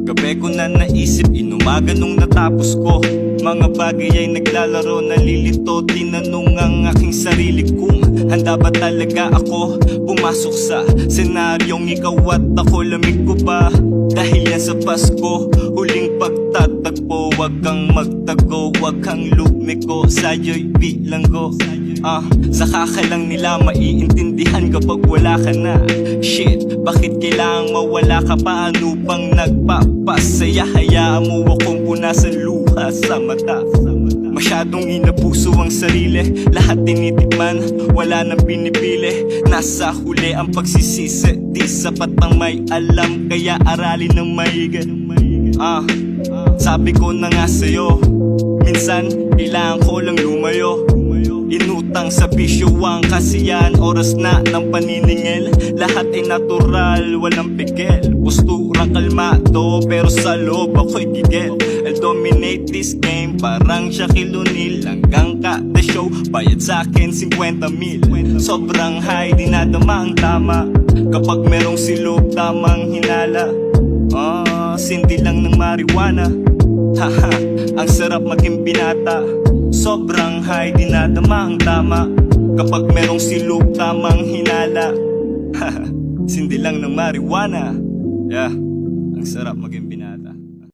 Gabi ko na naisip, inumaga nung natapos ko. Mga bagay ay naglalaro, nalilito. Tinanong ang aking sarili kung handa ba talaga ako pumasok sa senaryong ikaw at ako. Lamig ko ba? Dahil yan sa Pasko, huling pagtatagpo. Wag kang magtago, wag kang lumiko. Sa'yo'y bilanggo. Saka ka lang nila maiintindihan kapag wala ka na. Shit, bakit kailangang mawala ka pa? Ano bang nagpapasaya? Hayaan mo akong punasan luha sa mata. Masyadong inapuso ang sarili, lahat tinitikman, wala nang pinipili. Nasa huli ang pagsisisi, di sapat ang may alam, kaya aralin ng mahiga. Sabi ko na nga sa'yo, minsan kailangan ko lang lumayo. Inutang sa bisyo ang kasiyahan, oras na ng paniningil. Lahat ay natural, walang pigil. Posturang kalmado, pero sa loob ako'y gigil. I'll dominate this game, parang Shaquille O'Neal. Hanggang kada show, bayad sa'kin 50,000. Sobrang high, dinadama ang tama. Kapag merong silog, tamang hinala. Sindi lang ng marijuana. Haha, ang sarap maging binata. Sobrang high, dinadama ang tama. Kapag merong silog, tamang hinala. Sindi lang ng marijuana. Yeah, ang sarap maging binata.